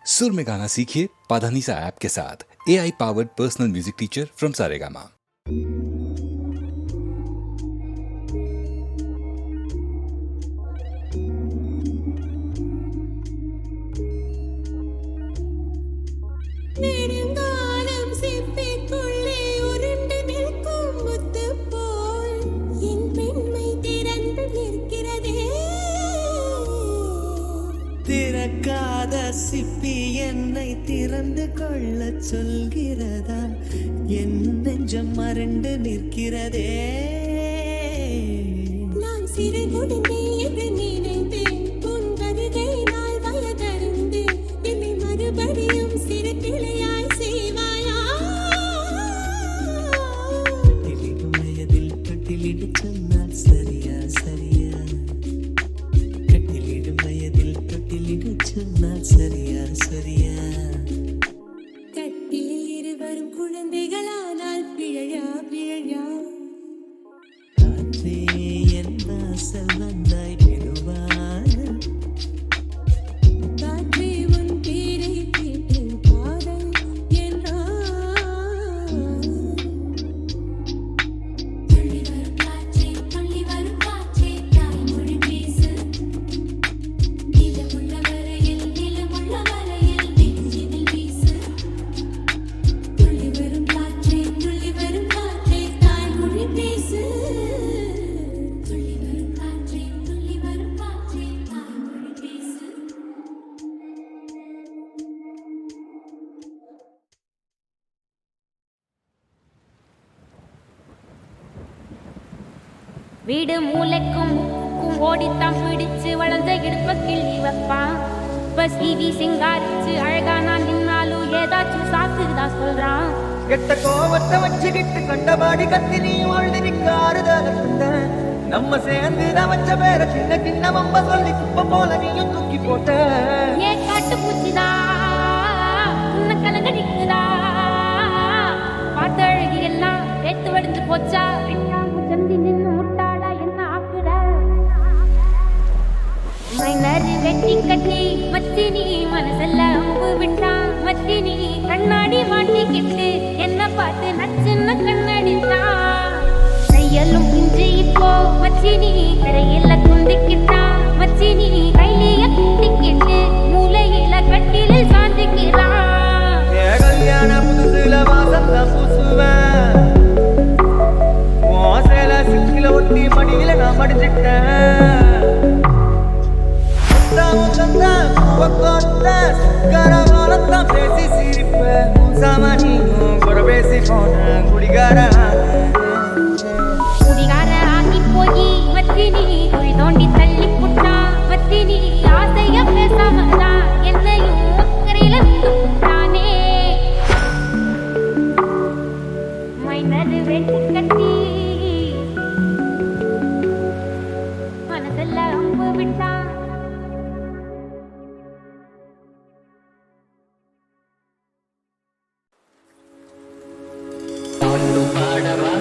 सुर में गाना सीखिए पाधानीसा ऐप के साथ। AI powered personal music teacher from Saregama. திறக்காத சிப்பி என்னை திறந்து கொள்ள சொல்கிறதா? என் நெஞ்சம் மறண்டு நிற்கிறதே. நான் சிறு முடிந்தே என்று நினைத்தேன். உன் வருகை நாள் வயதறிந்து என்னை மறுபடியும் சிறு பிள்ளையாய் செய்வாயா? தொட்டிலிடும் வயதில் தொட்டிலிடு சொன்னால் சரியா சரியா? கட்டிலிடும் வயதில் தொட்டிலிடு சொன்னால் சரியா சரியா? கட்டிலில் இருவரும் குழந்தைகளானால் பிழையா பிழையா? காற்றே என் வாசல் வந்தாய் மெதுவான. காற்றே உன் பேரை கேட்டேன் காதல் என்றான். துள்ளி வரும் காற்றே தாய்மொழி பேசு. நிலமுள்ள வரையில் நெஞ்சினில் வீசு. துள்ளி வரும் காற்றே தாய்மொழி பேசு. துள்ளி வரும் காற்றே தாய்மொழி பேசு. வீடு மூளைக்கும் முக்கும் ஓடித்தான் பிடிச்சு வளர்ந்த இடுப்ப கிள்ளி வைப்பான். இப்ப சீவி சிங்காரிச்சு அழகா நான் நின்னாலும் ஏதாச்சும் சாக்குதான் சொல்றான். கெட்ட கோபத்தை வச்சுக்கிட்டு கண்டபாடி கத்தி நீ வாழ்ந்திருக்க ஆறுதல சொன்ன. நம்ம சேர்ந்து தான் வச்ச பேர சின்ன சின்ன மம்ப சொல்லி குப்பை போல நீயும் தூக்கி போட்ட. ஏன் காட்டு பூச்சிதா உன்ன கலங்கடிக்குதா? பார்த்த அழகி எல்லாம் ஏத்து வடிஞ்சு போச்சா? சந்தி நின்று முட்டாளா என்ன ஆக்குற? மைனரு வெட்டி கட்டி மத்தினி மனசெல்ல அம்பு விட்டான். மத்தினி கண்ணாடி மாட்டிக்கிட்டு என்ன பார்த்து நச்சுன்னு கண்ணடித்தான். கையலும் இன்று இப்போ மச்சினி கரையில குந்திக்கிட்டான். மச்சினி கையில குத்திக்கிட்டு மூளையில கட்டிலில் சாந்திக்கிறான். என் கல்யாண புதுசுல வாசம் தான் பூசுவேன். சேல சிக்கில ஒட்டி மடியில நான் மடிஞ்சிட்டேன். கரகாலத்தான் பேசி சிரிப்பேன். சாமானியும் குறை பேசி போன குடிகார குடிகார ஆக்கி போய் மத்தினி குழி தோண்டி தள்ளி புட்டான். மத்தினி ஆசைய பேசாமதான் என்னையும் அக்கறையில விட்டுட்டானே. மைனரு வெட்டி கட்டி மனசெல்ல அம்பு விட்டான். பாடவா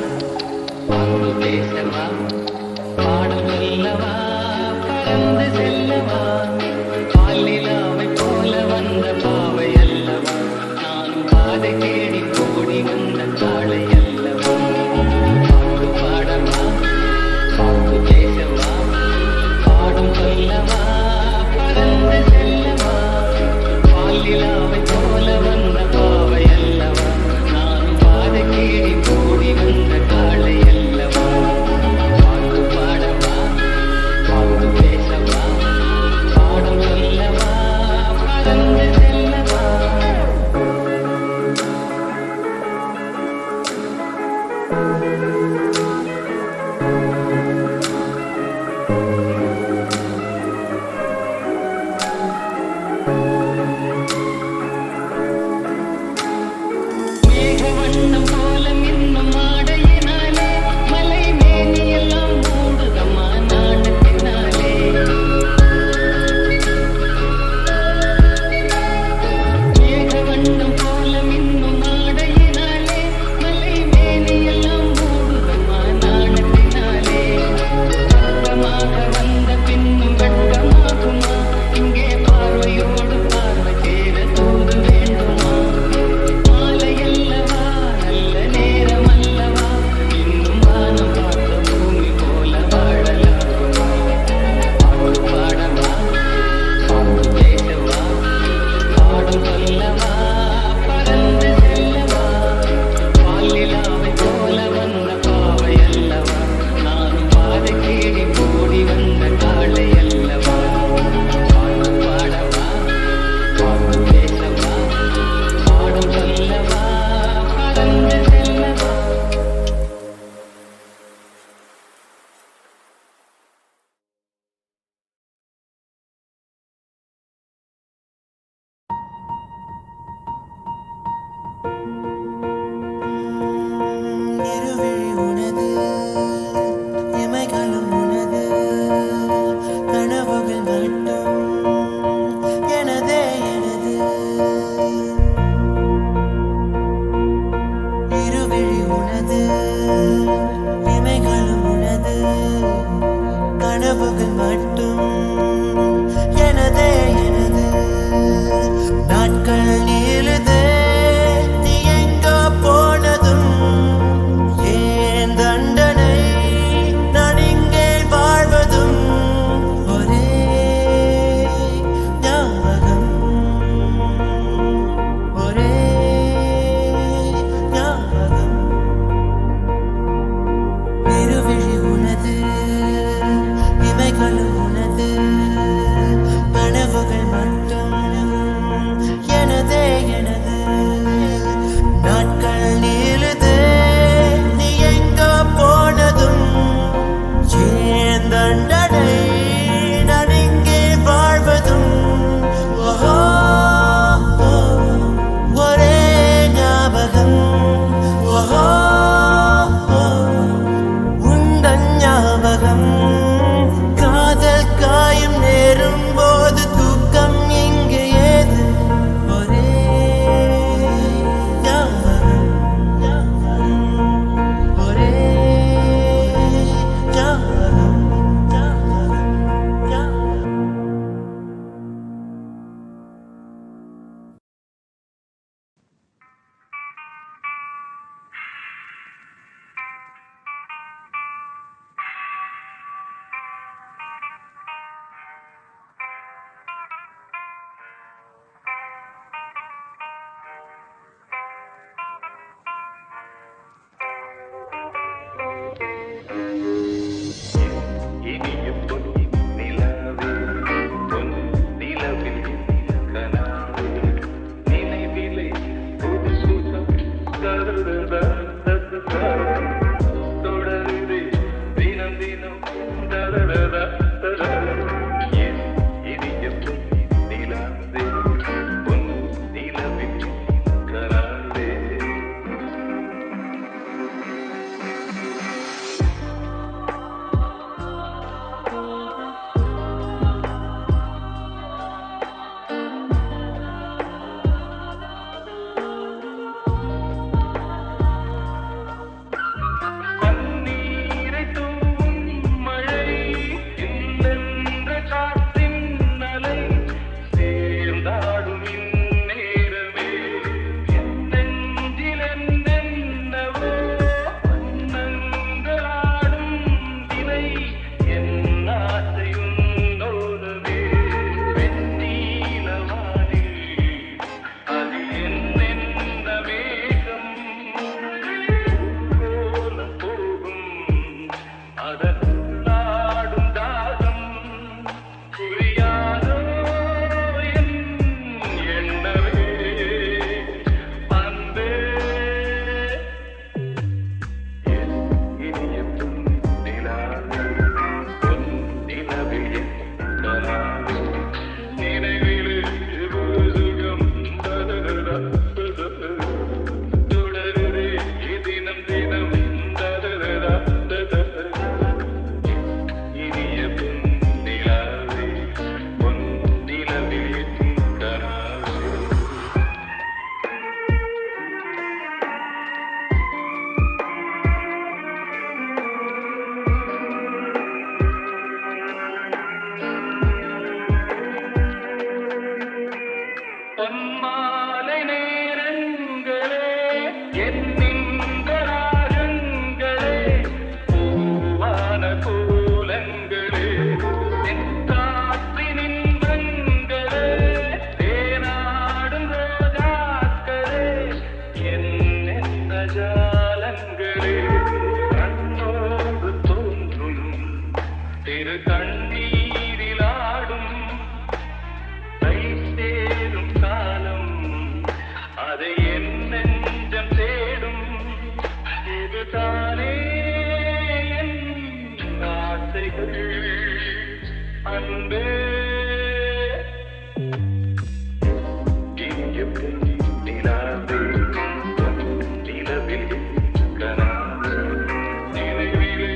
பாடு பேசவா பாடம் சொல்லவா பறந்து செல்லவா? பாலிலாவை போல வந்த பாவை அல்லவா? நானும் பாதை தேடி ஓடி வந்த காளை அல்லவா? பாடு பாடவா பாடு பேசவா பாடம் சொல்லவா பறந்து செல்லவா? பாலிலாவை போல வந்த பாவை அல்லவா? நானும் பாதை தேடி ஓடி வந்த காளை அல்லவா? பாடு பாடவா பாடு பேசவா பாடம் சொல்லவா பறந்து செல்லவா? மேகவண்ணம் போல மின்னும் ஆடையினாலே மலை மேனியெல்லாம் மூடுதம்மா நாணத்தினாலே. இருவிழி உனது இமைகளும் உனது கனவுகள் மட்டும் எனதே எனது இருவிழி உனது இமைகளும் உனது கனவுகள் மட்டும் எனதே எனது நாட்கள் நீளுதே நீ எங்கோ போனதும் ஏன் தண்டனை நான் இங்கே வாழ்வதும் ஒரே ஞாபகம் ஒரே ஞாபகம் இருவிழி உனது இமைகளும் உனது கனவுகள் மட்டும் எனதே எனது நாட்கள் நீளுதே நீ எங்கோ போனதும் ஏன் தண்டனை நான் இங்கே வாழ்வதும் ஓஹோ ஒரே ஞாபகம் ஓஹோ உந்தன் ஞாபகம் காதல் காயம் நேரும் போது தூக்கம் இங்கே ஏது ஒரே ஞாபகம் ஒரே ஞாபகம் திரு கண்ணீரிலாடும் கை சேரும் ஆசைகள் அன்பே இனிய நிலாவே நிலவில் கனாவே நினைவிலே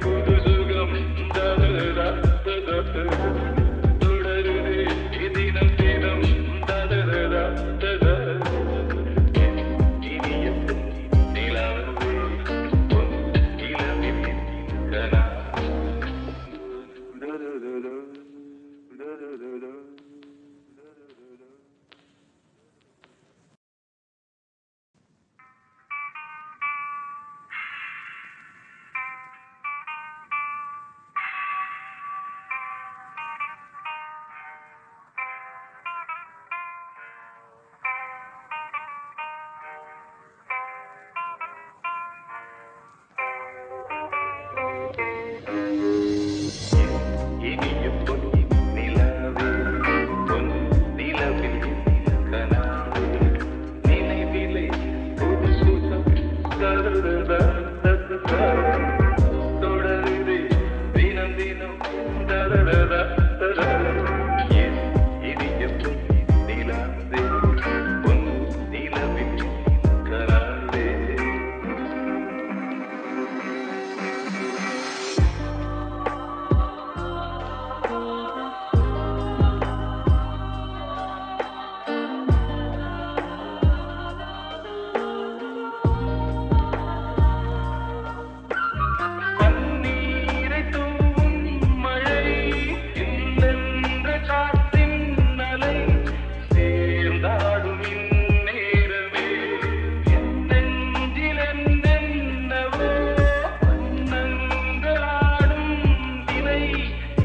புது சுகம் தருதா தொடருதே தினம் தினம் தருதா இனிய நிலாவே நிலவில் கனாவே இனிய பொன் நிலாவே பொன் நிலவில் கனாவே நினைவிலே புது சுகம் தருதா தொடருதே தினம் தினம் தருதா இனிய பொன் நிலாவே பொன் நிலவில் கனாவே பன்னீரை தூவும் மழை இல்லென்ற காற்றின் அலை சேர்ந்தாடும் இந்நேரமே என் நெஞ்சில் என்னென்னவோ வண்ணங்களாடும் திரை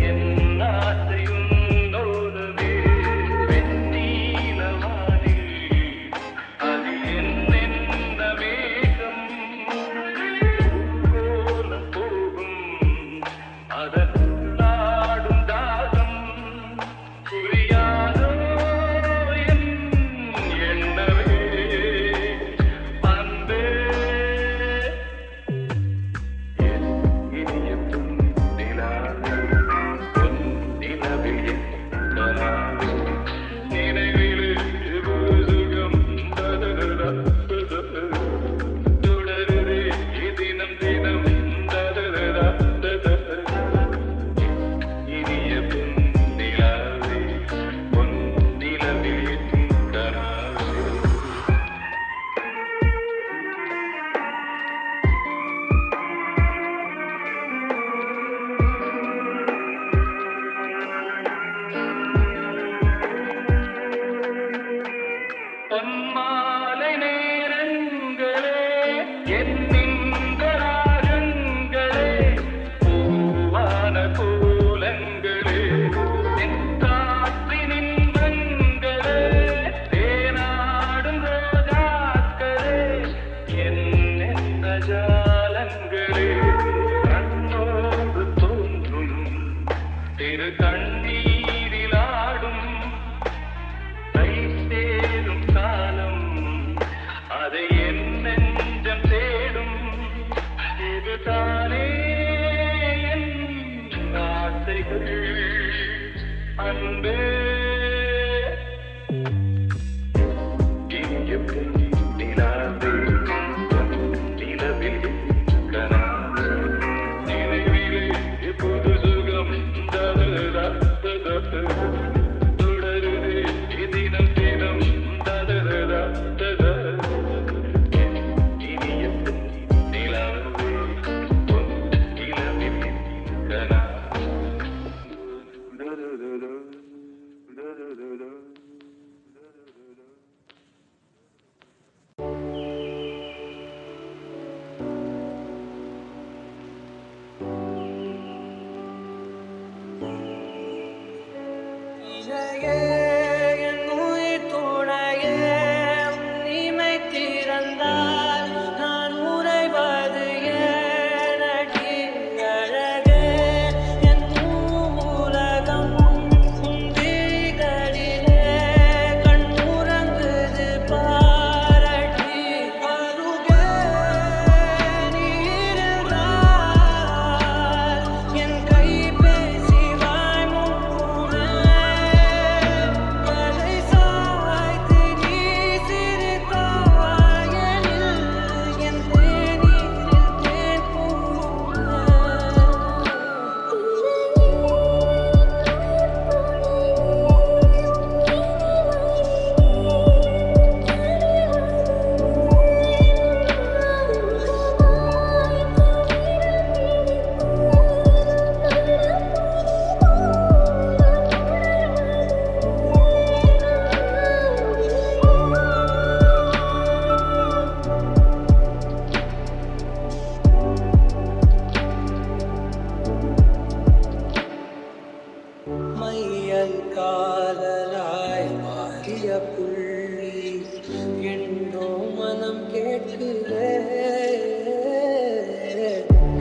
என் ஆசையுன்னோரமே வெண்ணீலவானில் அது என்னென்ன மேகம் கோலம் போகும் அதன் நாடும் தாகம் புரியாதோ என் எண்ணமே அன்பே என் இனிய பொன் நிலாவே பொன் நிலவில் என் கனாவே நினைவிலே புது சுகம் தருதா தொடருதே தினம் தினம் தருதா இனிய பொன் நிலாவே பொன் நிலவில் என் கனாவே பொன்மாலை நேரங்களே என்னின்ற ராகங்களே பூவான கோலங்களே என் காற்றின் இன்பங்களே தேனாடும் ரோஜாக்களே என்னென்ன ஜாலங்களே கண்ணோடு தோன்றும் திரு கண்ணீரிலாடும் கை சேரும் காலம் அதை என் நெஞ்சம் தேடும் இதுதானே என் ஆசைகள் அன்பே இனிய பொன் நிலாவே பொன் நிலவில் கனாவே நினைவிலே புது சுகம் தருதா தொடருதே தினம் தினம் தருதா இனிய பொன் நிலாவே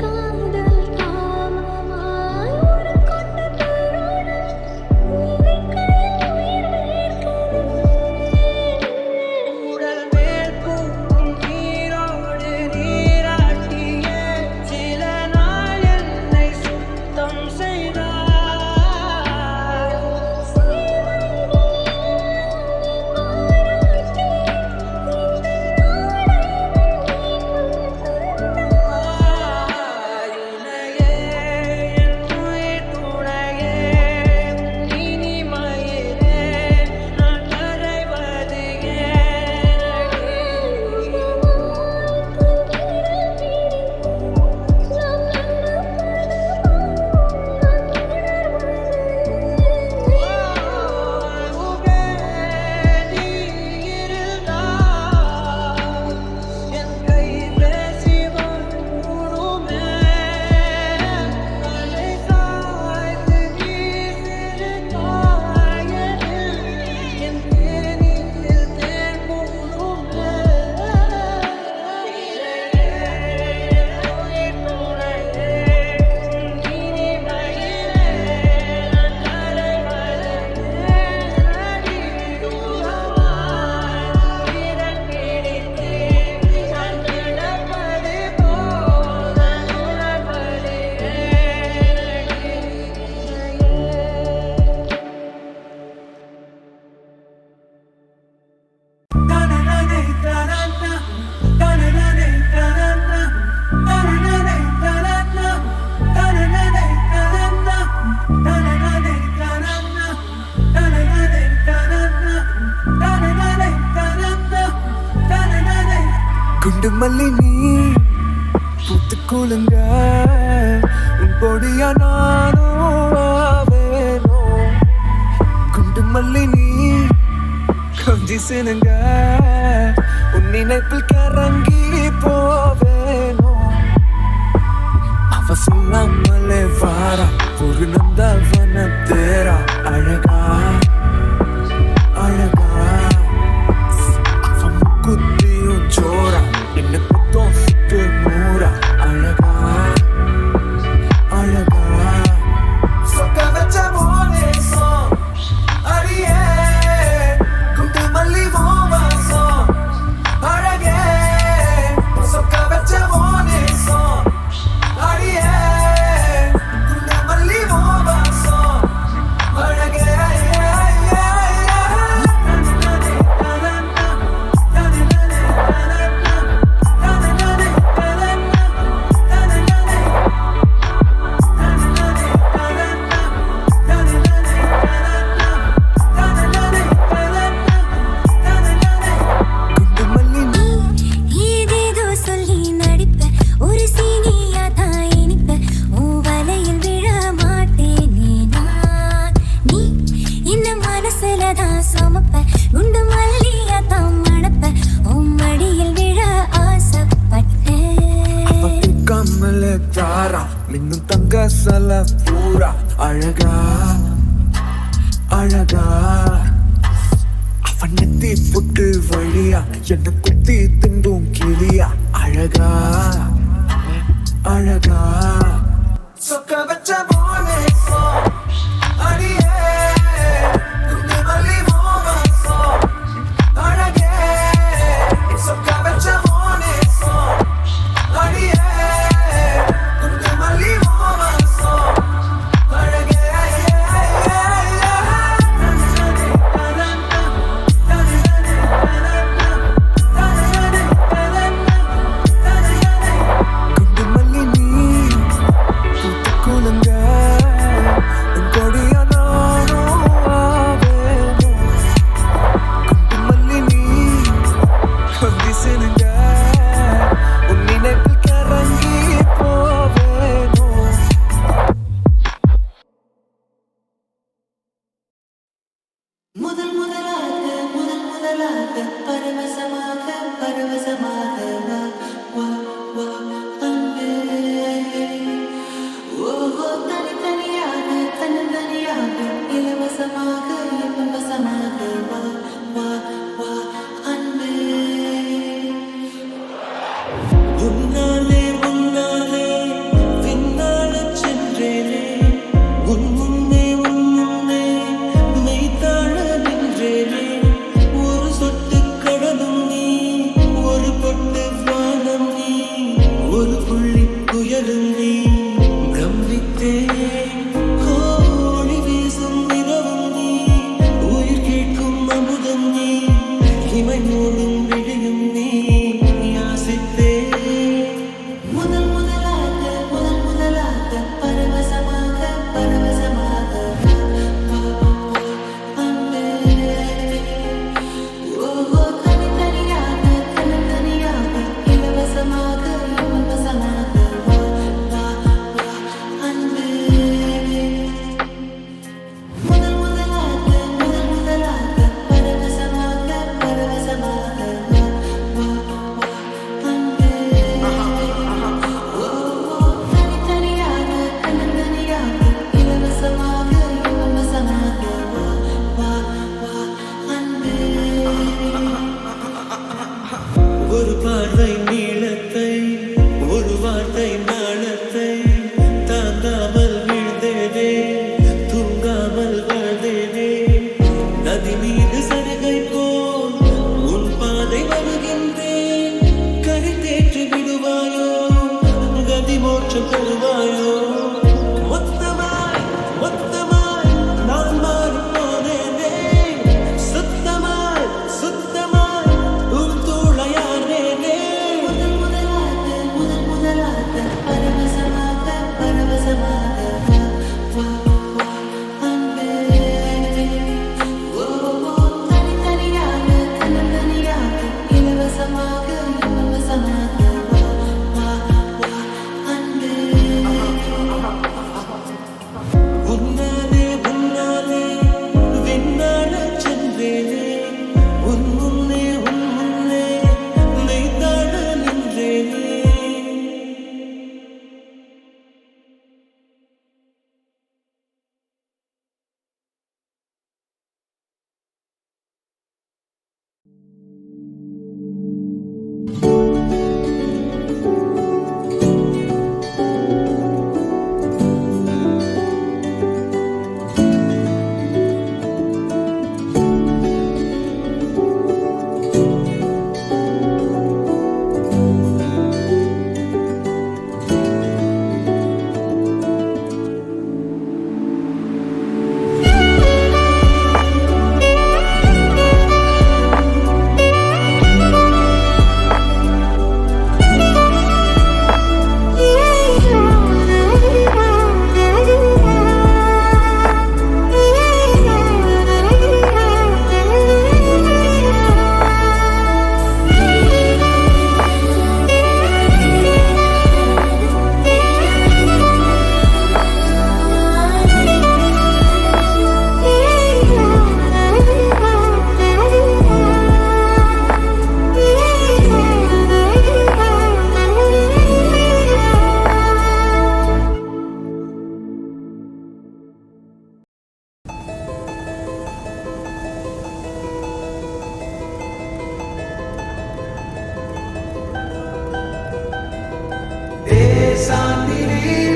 காதல் காமமாய் உருக்கொண்ட தருணம் உயிர்க்கையில் உயிர் உடல் மேல் பூக்கும் நீரோடு நீராட்டிய சில நாள் என்னை சுத்தம் செய்தார். இணையே என் உயிர் துணையே இனிமையிலே நான் கரைவது என் கை பேசி கூடுமே மலை சாய்த்து வீசிருந்தாயனில் என் தேனில் தேன் கூடுமே உயிர் துணையே இனிமையிலே நான் கரைவது நடி தூரமாய் விரல் பிடித்து நான் கிடப்பது போல உணர்வது குண்டு மல்லி நீ பூத்து குலுங்க உன் கொடியா நானும் ஆவேனோ. குண்டு மல்லி நீ கொஞ்சி சினுங்க உன் நினைப்பில் கரங்கி போவேனோ. அவ சொல்லாமலே வாரா ஒரு நந்தவன தேரா அழகா அழகா அவ முக்குத்தியும் ஜோரா என்ன புத்தம் சுட்டு மூரா அழகா அழகா சொக்க வச்ச மோனேசம் அடியே குண்டு மல்லி வாசம் அழகே சொக்க வச்ச மோனேசம் அடியே குண்டு மல்லி வாசம் அழகே குண்டு மல்லி நீ ஏதேதோ சொல்லி நடிப்ப ஒரு சீனியா தான் இனிப்ப உன் வலையில் விழ மாட்டேனே நான். நீ என்ன மனசுல தான் சுமப்ப குண்டு மல்லியா தான் மணப்ப உன் மடியில் விழ ஆசைப்பட்டேன். கம்மல தாரா மின்னும் தங்க சல பூரா அழகா அழகா அவன் நெத்தி புட்டு வழியா என்ன குத்தி திண்டும் கிளியா அழகா அழகா சொக்க வச்ச மோனேசம் அடியே குண்டு மல்லி வாசம் அழகே சொக்க வச்ச மோனேசம் அடியே குண்டு மல்லி வாசம் அழகே குண்டு மல்லி நீ பூத்து குலுங்க உன் கொடியா நானும் ஆவேனோ. குண்டு மல்லி நீ கொஞ்சி சினுங்க உன் நினைப்பில் கரங்கி போவேனோ. முதல் முதலாக பரவசமாக வா வா வா அன்பே. ஓஹோ தனித்தனியாக தன்னந்தனியாக இலவசமாக இலவசமாக வா வா வா அன்பே.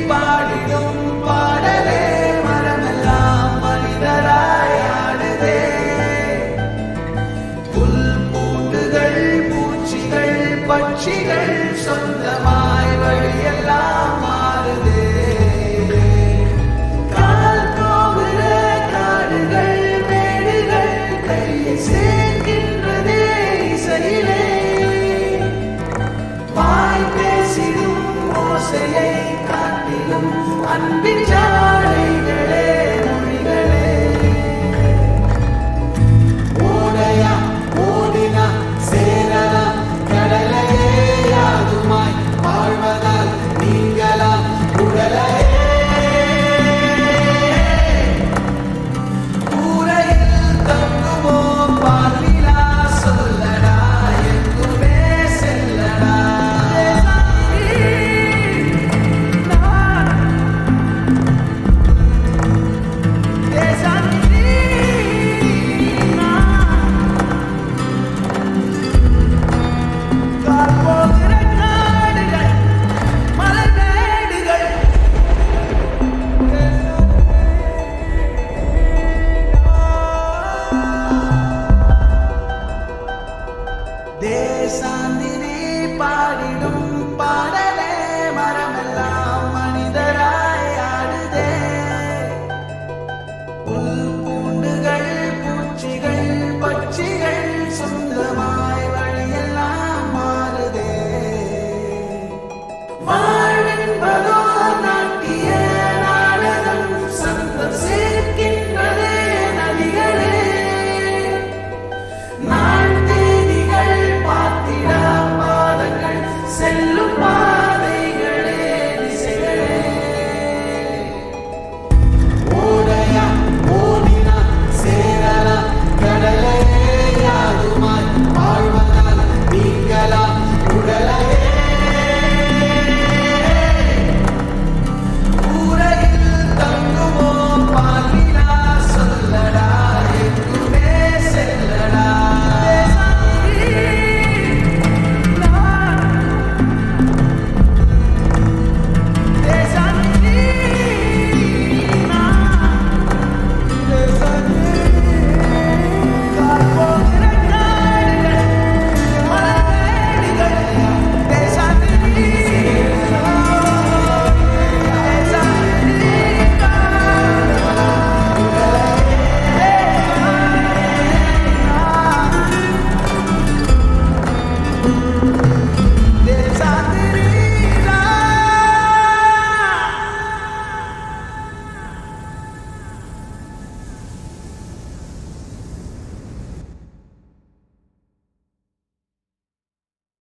பாடிடும் பாடலே மரமெல்லாம் மனிதராய் ஆடுதே புல் பூண்டுகள் பூச்சிகள் பட்சிகள் சொந்தமாய் வழியெல்லாம் மாறுதே கால் போகிற காடுகள் மேடுகள் கையை சேர்க்கின்றதே இசையிலே வாய் பேசிடும் ஓசையை காட்டிலும் அன்பின் சாலைகளே மொழிகளே ஓடையா ஓடினா சேரலாம் கடலையே யாதுமாய் வாழ்வதால் நீங்களாம் உடலையே கூரையில் தங்குமோ பாலிலா சொல்லடா எங்குமே செல்லடா தேசாந்திரி பாடிடும் பாடலே மரம்